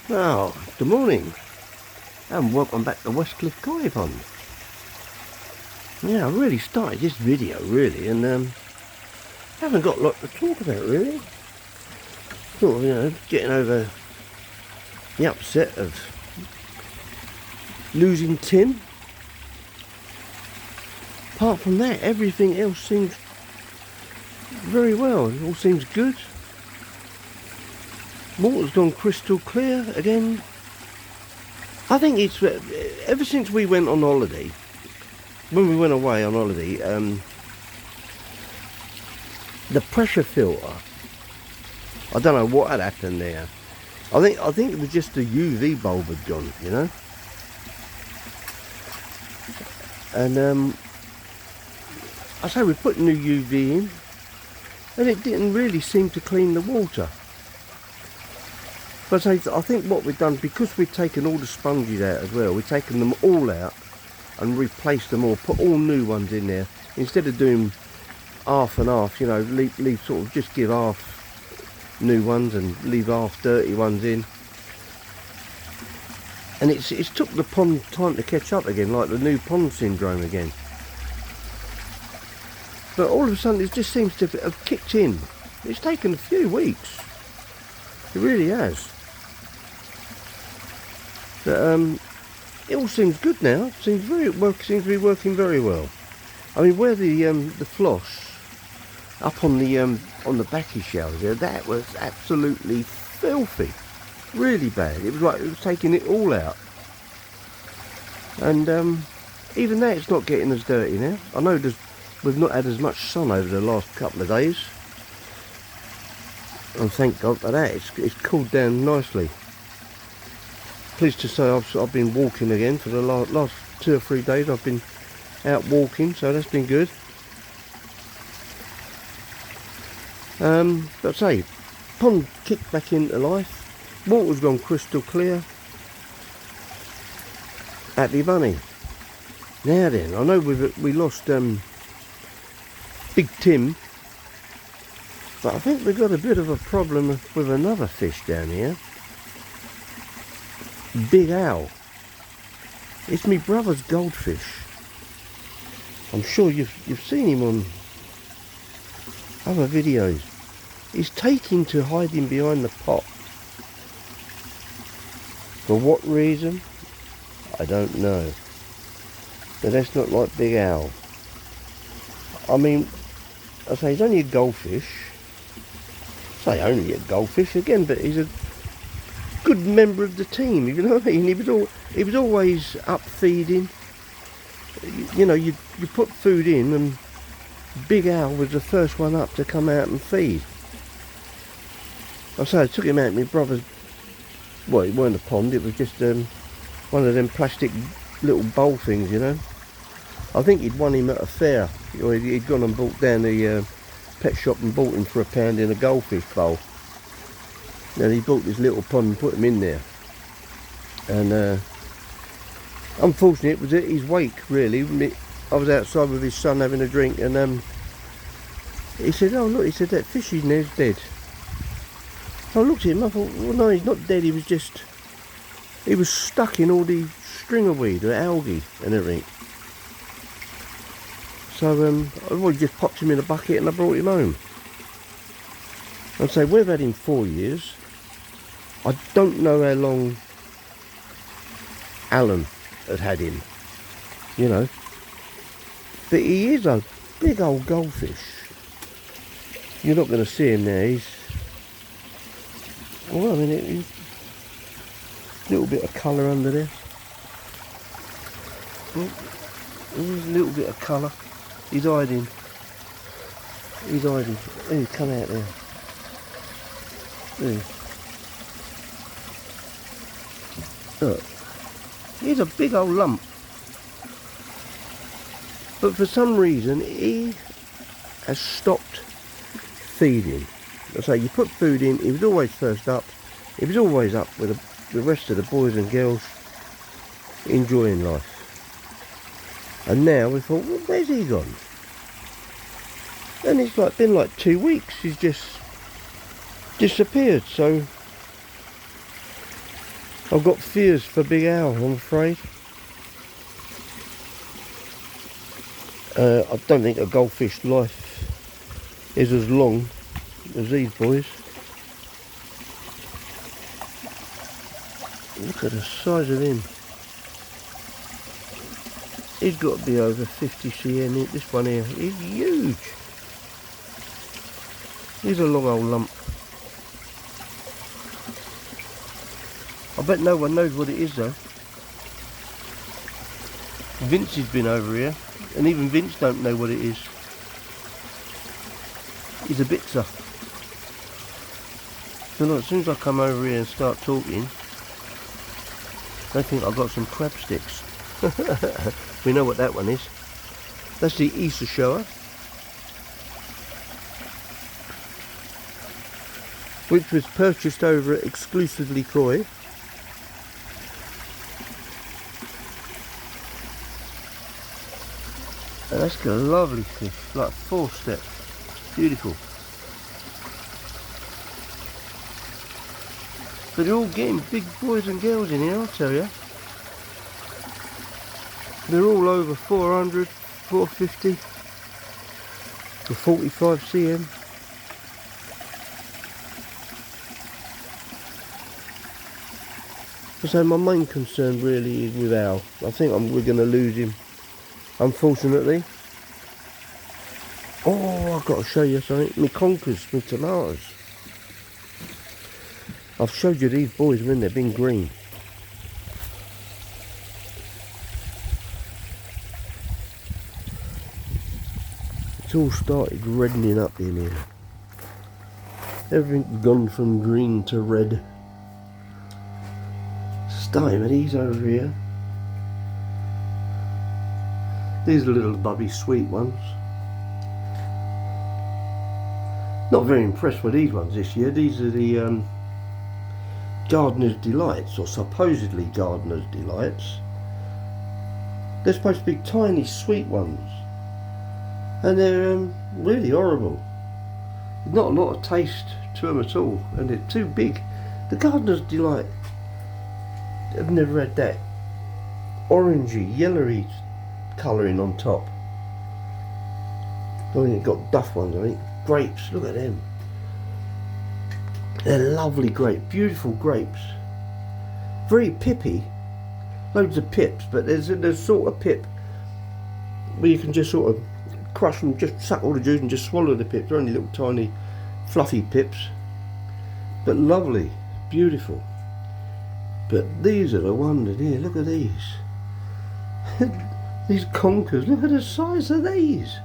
Oh, good morning and welcome back to Westcliff Koi Pond. Yeah, I really started this video and haven't got a lot to talk about really. Sort of, getting over the upset of losing Tim. Apart from that, everything else seems very well. It all seems good. Water's gone crystal clear again. I think it's ever since we went on holiday, when we went away on holiday, the pressure filter, I don't know what had happened there. I think it was just the UV bulb had gone, you know. And I say we put new UV in, and it didn't really seem to clean the water. But I think what we've done, because we've taken all the sponges out as well, we've taken them all out and replaced them all, put all new ones in there. Instead of doing half and half, you know, leave sort of just give half new ones and leave half dirty ones in. And it's took the pond time to catch up again, like the new pond syndrome again. But all of a sudden it just seems to have kicked in. It's taken a few weeks. It really has. But it all seems good now. It seems seems to be working very well. I mean, where the floss up on the backy shelves there, that was absolutely filthy, really bad. It was like it was taking it all out. And even that, it's not getting as dirty now. I know we've not had as much sun over the last couple of days. And thank God for that, it's cooled down nicely. Pleased to say I've been walking again for the last 2 or 3 days. I've been out walking, so that's been good. But say, pond kicked back into life. Water's gone crystal clear. Happy bunny. Now then, I know we lost Big Tim. But I think we've got a bit of a problem with another fish down here. Big Owl. It's my brother's goldfish. I'm sure you've seen him on other videos. He's taking to hiding behind the pot. For what reason? I don't know. But that's not like Big Owl. I mean, I say he's only a goldfish. Say only a goldfish again, but he's a good member of the team, you know what I mean? He was always up feeding. You know, you put food in, and Big Al was the first one up to come out and feed. I say I took him out. My brother's, well, it weren't a pond. It was just one of them plastic little bowl things, you know. I think he'd won him at a fair. Or he'd gone and bought down the pet shop and bought him for £1 in a goldfish bowl. Then he bought this little pond and put him in there. And unfortunately it was at his wake really. I was outside with his son having a drink, and he said, oh look, he said, that fish in there's dead. So I looked at him, I thought, well no, he's not dead, he was stuck in all the stringer weed, or algae and everything. So I just popped him in a bucket and I brought him home. I'd say we've had him 4 years. I don't know how long Alan had him, you know. But he is a big old goldfish. You're not going to see him now. Well, I mean, he's a little bit of colour under there. There's a little bit of colour. He's hiding. He's hiding. He's come out there. There. Look. He's a big old lump. But for some reason he has stopped feeding. I say, you put food in, he was always first up. He was always up with the rest of the boys and girls, enjoying life. And now we thought, well, where's he gone? And it's like been like 2 weeks. He's just disappeared. So I've got fears for big owl, I'm afraid. I don't think a goldfish life is as long as these boys. Look at the size of him. He's got to be over 50 cm. This one here, he's huge. He's a long old lump. I bet no one knows what it is though. Vince has been over here, and even Vince don't know what it is. He's a bitzer. So look, as soon as I come over here and start talking, they think I've got some crab sticks. We know what that one is. That's the Easter shower, which was purchased over at Exclusively Koi. And that's got a lovely fish, like 4-step. Beautiful. But they're all getting big boys and girls in here, I'll tell you. They're all over 400, 450 to 45 cm. So my main concern really is with Al. I think we're going to lose him, unfortunately. Oh, I've got to show you something. My conkers, my tomatoes. I've showed you these boys when they've been green. It's all started reddening up in here. Everything's gone from green to red. Starting with these over here. These are little bubby sweet ones. Not very impressed with these ones this year. These are the Gardener's Delights, or supposedly Gardener's Delights. They're supposed to be tiny sweet ones, and they're really horrible. Not a lot of taste to them at all, and they're too big. The Gardener's Delight, I've never had that orangey, yellowy colouring on top. Oh, you've got duff ones, I think. Grapes, look at them. They're lovely grapes, beautiful grapes. Very pippy, loads of pips, but there's sort of pip where you can just sort of crush them, just suck all the juice and just swallow the pips. They're only little tiny fluffy pips, but lovely, beautiful. But these are the ones here, look at these. These conkers, look at the size of these.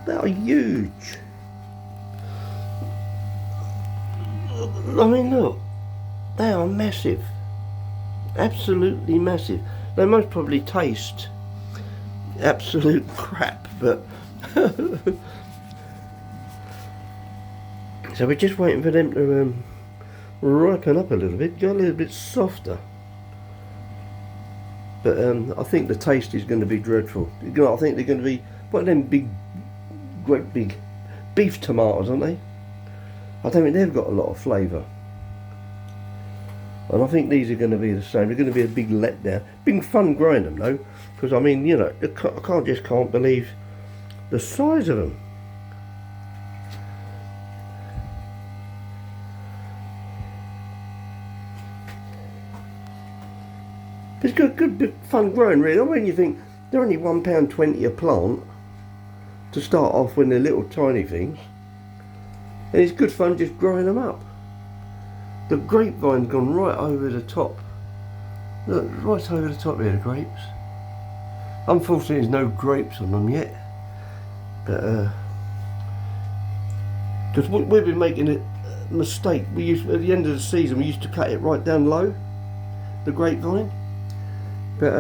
They are huge. I mean, look, they are massive, absolutely massive. They most probably taste absolute crap, but so we're just waiting for them to ripen up a little bit, get a little bit softer. But I think the taste is going to be dreadful. I think they're going to be, what are them big, great big beef tomatoes, aren't they? I don't think they've got a lot of flavour. And I think these are going to be the same. They're going to be a big letdown. Been fun growing them though, because I mean, you know, I can't believe the size of them. It's good bit fun growing really. I mean, you think they're only £1.20 a plant to start off when they're little tiny things. And it's good fun just growing them up. The grapevine's gone right over the top. Look, right over the top here, the grapes. Unfortunately, there's no grapes on them yet. But, because we've been making a mistake. At the end of the season, we used to cut it right down low, the grapevine. But,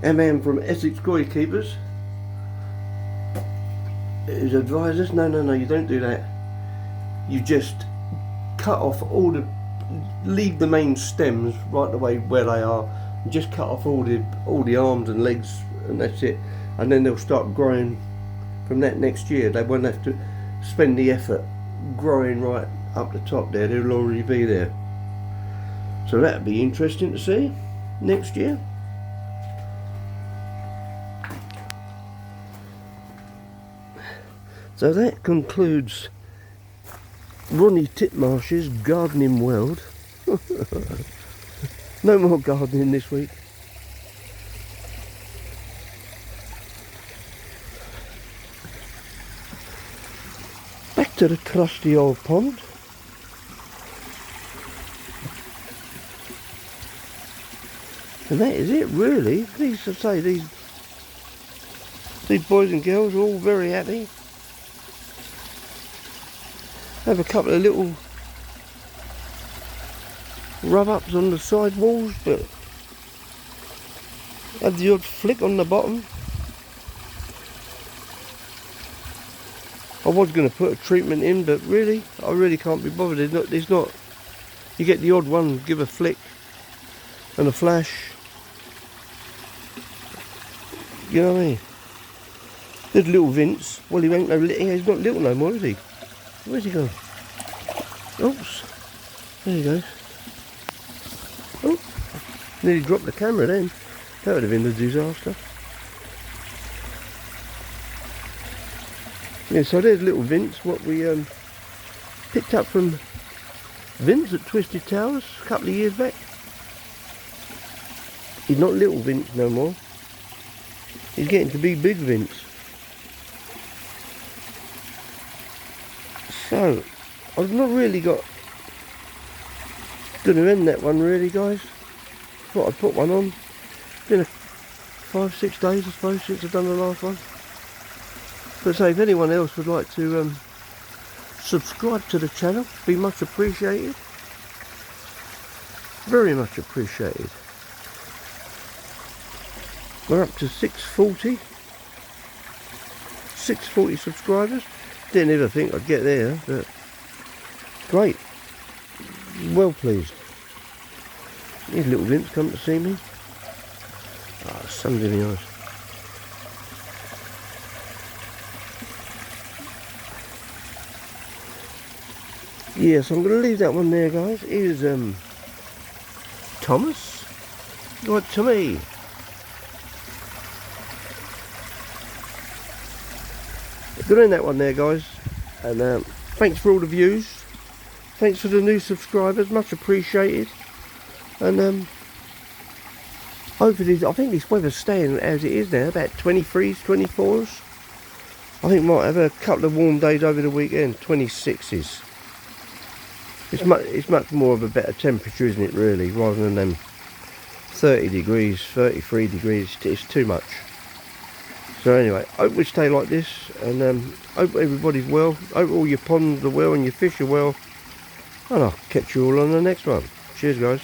MM from Essex Koi Keepers has advised us, no, you don't do that. You just cut off leave the main stems right the way where they are, and just cut off all the arms and legs, and that's it. And then they'll start growing from that next year. They won't have to spend the effort growing right up the top there. They'll already be there. So that'd be interesting to see next year. So that concludes Ronnie Titmarsh's gardening world. No more gardening this week. Back to the trusty old pond. And that is it really. These, to say, these boys and girls are all very happy. Have a couple of little rub-ups on the side walls, but have the odd flick on the bottom. I was going to put a treatment in, but really, I really can't be bothered. There's not. You get the odd one, give a flick and a flash. You know what I mean? There's little Vince. Well, he ain't no little. He's not little no more, is he? Where's he gone? Oops. There he goes. Oh, nearly dropped the camera then. That would have been a disaster. Yeah, so there's little Vince, what we picked up from Vince at Twisted Towers a couple of years back. He's not little Vince no more. He's getting to be big Vince. So, I've not really got... Going to end that one really, guys. Thought I'd put one on. Been 5-6 days I suppose since I've done the last one. But say, if anyone else would like to subscribe to the channel, be much appreciated. Very much appreciated. We're up to 640 subscribers. Didn't ever think I'd get there, but great. Well pleased. Here's little Vince come to see me. Ah, the sun's in the eyes. Yeah, so I'm going to leave that one there, guys. Here's Thomas. Right to me. Good in that one there, guys. And thanks for all the views. Thanks for the new subscribers, much appreciated. And hopefully, I think this weather's staying as it is now, about 23s, 24s. I think might have a couple of warm days over the weekend, 26s. It's much more of a better temperature, isn't it, really, rather than them 30 degrees, 33 degrees. It's too much. So anyway, hope we stay like this, and hope everybody's well. Hope all your ponds are well and your fish are well. And I'll catch you all on the next one. Cheers, guys.